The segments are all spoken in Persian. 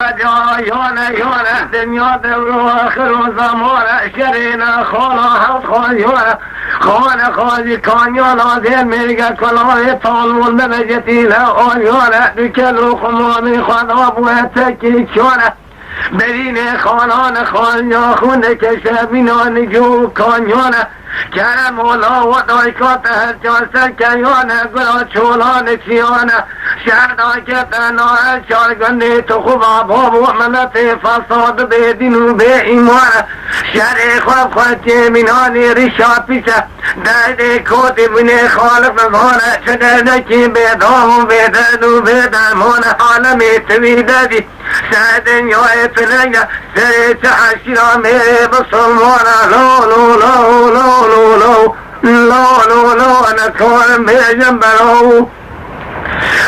يانا دنیا دور و آخر و زمان شرینا خانا حد خواهد خانه خواهدی کانیانا دل میگه کلاه تالمون ببجتیله آیانه دکل و خمانی خدا بوه تکی چانه برین خانان خانیا خونه کشه بینان جو کانیانه کرم مولا و دایکات هر جاسر کیانه گلا چولان چیانه شهدان که تنها چارگنده تو خوبا بابو ملت فساد به دین و به ایمان شر خواب خواهد که بینانی ریشا پیشه درد کودی بینه خالق نزانه چه که به دام و به درد و به درمان عالمی تویده دی سر دنیای تنگه سر چه حشیرا میره بسلمانه لو لو لو لو لو لو لو لو لو نکارم بیجم برو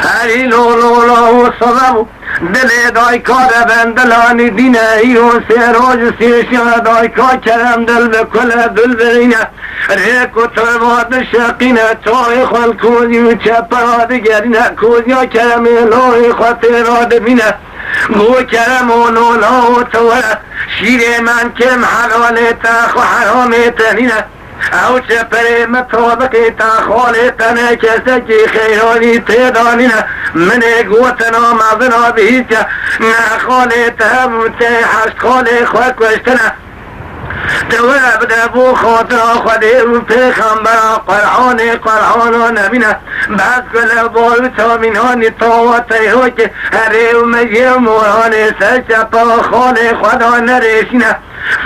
هری لو لو لو صدمو دل دایکار بندلانی دینه ایرون سی روز سی شیعه دایکار کرم دل بکل دل برینه ریک و ترباد شقینه توی خال کوزی و چپراد گرینه کوزی ها کرم لوی خاطر را بینه گو کرم و نولا و توره شیر من کم حلالت و حرامت نینه او چه پره مطابقی تا خالتنه کسی که خیرانی تیدانینه من گوتنا مزنا بیچه نه خالته بوته هشت خاله خواه کشتنه تو عبد بو خاطر خودی و پیغمبر قرآن نبینه بعد کل بارو تامینانی تاواتی رو که هره و مجیه مورانی سرچه پا خال خدا نریشینه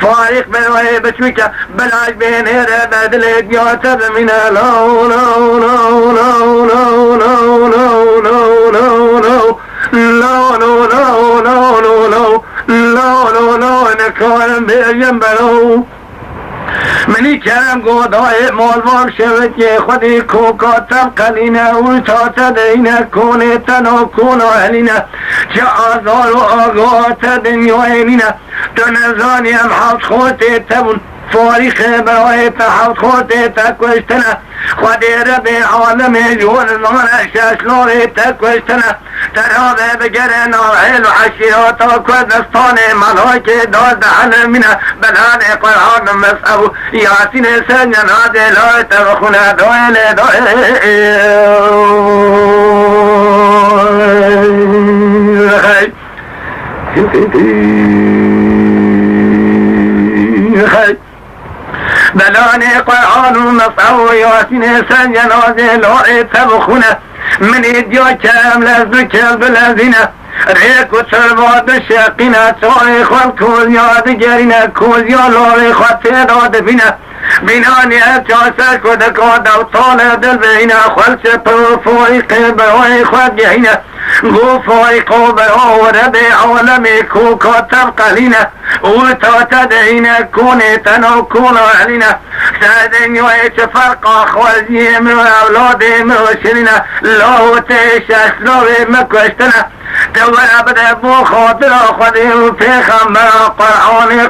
فارق برای بچوی که بلاج بینه را بدل گیاته بمینه لو لو لو لو لو لو لو لو لو لو لو لو لو لو لو لو لو لو لو نکارم بیجم برو منی کرم گودای مالوام شود که خودی کوکاتم قلینه و تاتا دینه کونه تنو کونو علینه چه آزار و آگات دنیای مینه تو نزانیم حوض خودتی تبون فاریخ برای تحوض خودتی تکوشتنه خودی رب عالم جون زمان ششلوری تکوشتنه ترابه بگره ناحل و حشیرات و کردستان ملاک داد علمینه بلان قرآن مسعو یاسین سنجن عدلای تبخونه دویل بلان قرآن مسعو یاسین سنجن عدلای تبخونه من ایدیا کم لزو کل بلزینه ریک و ترباد شقینه توی خود کوزیاد گرینه کوزیا لاری خود تیداد بینه بینانی اچاسر کدکاد و طال دل بینه خود چه پروفایق برای خود گهینه گو فایق و برای رب عالمی کوکاتب قلینه او تا تدینه کونه تنو کونو علینه سردنیوی چه فرقا خوزی امرو اولاد امرو شرینه لاوته ششلوی مکشتنه دور عبد بو خاطر خودی و پیغمبر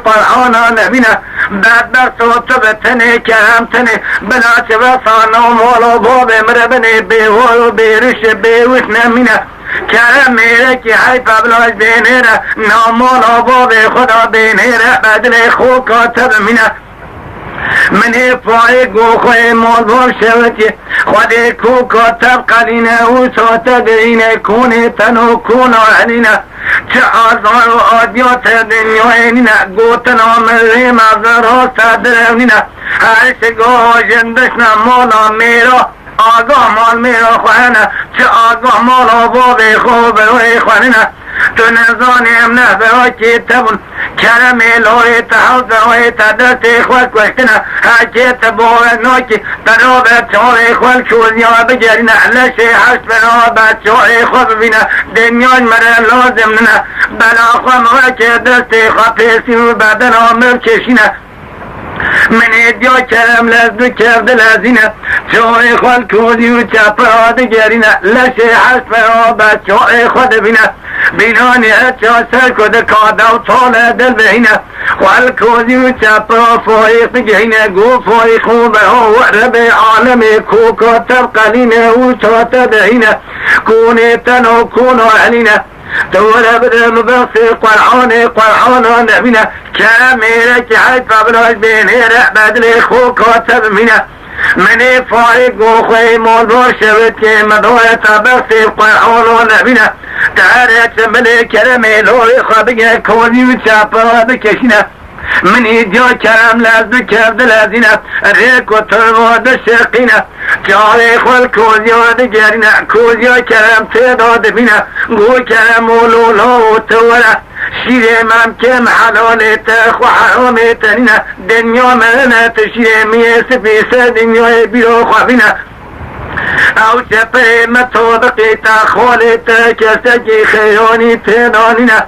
قرآن نبینه بدبخت و تبتنه کرم تنه بنا چه بسانه و مولا باب مربنه بیور و بیرش بیوش نمینه کرم میره که حیف ابلاج بینیره نامولا باب خدا بینیره بدل خوب کاتب مینه منی پای گوخوی موضوع شود که خودی کو کاتب قلینه و ساته دینه کونه تنو کونو علینه چه آزار و آدیات دنیای نینه گوتنا ملی مزراست درونینه هر شگاه جندشنا مولا میرا آگاه مال میرا خوانه چه آگاه مالا بابی خوب روی خوانه تو نزانیم نه برای که تبون کرم الهی تحوز روی تدرت خوال کشتنه هرچه تباور ناکی برا بچه های خوال چوزیا بگرینه لشه هشت برا بچه های خواه ببینه دنیای مره لازم نه بلا خواه موقع که دست خواه پیسی و بدن آمر کشینه من ایدیا کرم لزدو کرده لزینه چوی خال کودی و چپراد گرینه لشه هشت برا بچه های خود بینه بینانی اچا سر کده کاده و طال دل بینه خال کودی و چپرا فایق گینه گو فایق و برا و رب عالم کوکاتب قلینه و چاته دینه کونه تنو کونو علینه دولا بدم بصي قرعون نبينا كاميرك حيث بلاش بيني رعبد لي خوك وتب منا مني فارق وخي موضوع شبت مدوية بصي قرعون نبينا تعرف ملي كرمي لوري خبيك كوني وشابا بكشنا من ايديو كلام لازم كرد لازينا ريك وطرمو دشقينا تاريخ والكوزيو دقارنا كوزيو كلام تداد بينا قو كلام ولولو وتولا شيري ممكن حلاليتك وحراميتنا دنيا ملنا تشيري ميسي دنيا بيرو خوابينا او چپه مطابقی تا خالتا کسکی خیانی تدانینا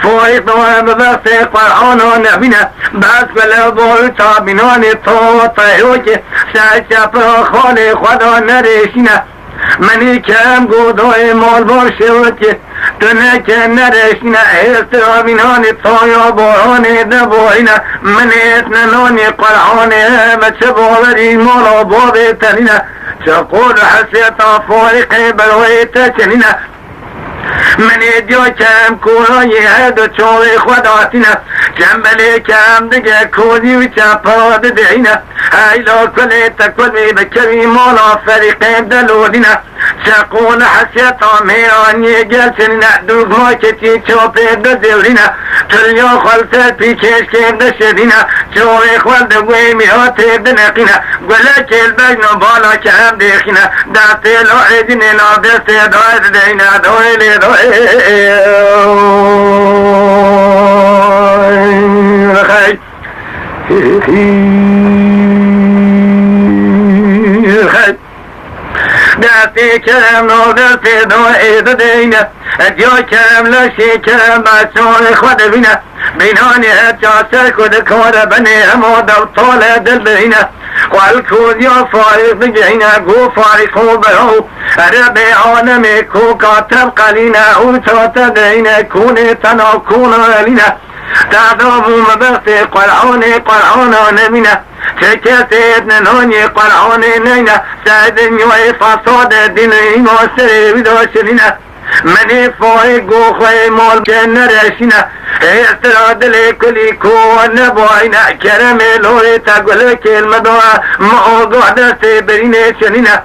فایق دوام بخص قرآن و نبینا بس بلا بول تا بینان تا تایوک سر چپه خال خدا نریشینا منی کم گودای مال باشه و که تنکه نرشینا استرابینان تا یا باران دبایینا من اتنانانی قرآن بچه باوری مالا باب تنینا تقول حسيطة فارق بلويت تنينا من يديو كام كوراي هادو تشوري خداتنا جنبلي كام دقا كودي وشاباد دعينا هاي لو كليتا كل بكري مولا فريقين دلودنا تقول حسيطة ميراني جالسنا دوق ماكتي تشوبي دزيولنا تليو خلصت في كيش كيم دشدنا تشوري خلد قويمي هاتي دنقنا قلت البجن بالا كام ديخنا داتي لو عيدني لا دستي دوائد دينا دويلي داتي كلام نو داتي دوائد دينا اديو كلام لشي كلام باتشوري خود بينا بيناني اتجاسر كود كود بني امود وطولة دل بينا والكود يا فارق بجينا قو فارقو برو ربي عالمي كو كاتب قلينا وتوتا دينا كوني تنا كونا لنا تعذبوا مبغتي قرعون نمينا شكاتي اتنانوني قرعون نينا سعدني ويفاصود ديني موسري بدوشلنا مني فوق وخي مول كان راشنا استراد لكلي كون بوينا كرمي لوري تقول كلمة دعاء معو قعدة بريني شنينا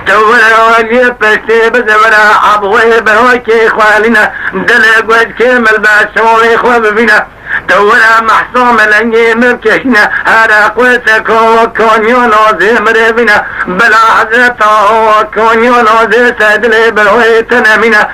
تولا ولي بشتي بزبرا عبوي بروكي خوالنا دلق وجه ملباس ويخواب بنا تولا محصوم لنجي مبكشنا هذا قوتك وكون يونوزي مربنا بلا حزتا وكون يونوزي سدلي برويتنا منا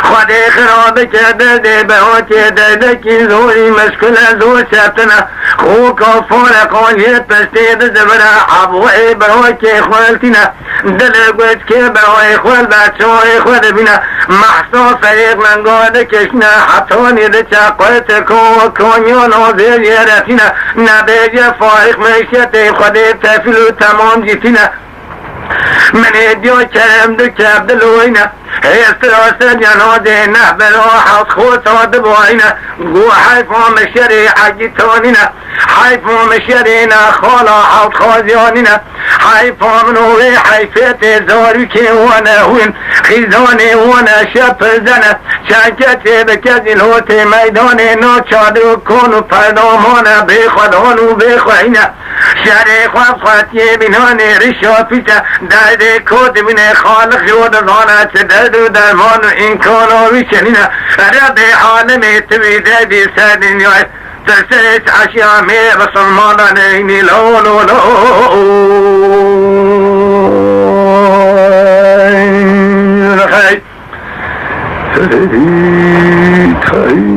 خدي خرابك دردي بروكي دردكي زوري مشكلة زور شابتنا خوك وفورق وليت بشتي بزبرا عبوي بروكي خوالتنا دلق وجكي بروي خوال باتشوي خوال بنا محصو فريق من قود كشنا حطوني دچا قوتك وكون يونوزي يرتنا نبيجي فارق ميشتي خدي تفلو تمام جيتنا من يديو كلام دكاب دلوينا استراسة جنودينا بلوحة خوت ودبوينا قو حيفو مشري حاجتوننا حيفو مشرينا خالا حوت خازيوننا حيفو منوي حيفتي زوريكي وانا وين خيزوني وانا شب زنا شاكتي بكذي الهوتي ميدوني نو چادرو كونو پردامونا بخدون وبخوينا شريخ وفاتي بنوني رشو فيتا دايدي كود من خالق يود ظانا تدردو درمان وإنكانو وشنينا ربي عالمي تبيدي دي سادن يوي ترسيت عشيامي بصرمانا نيني لو لو لو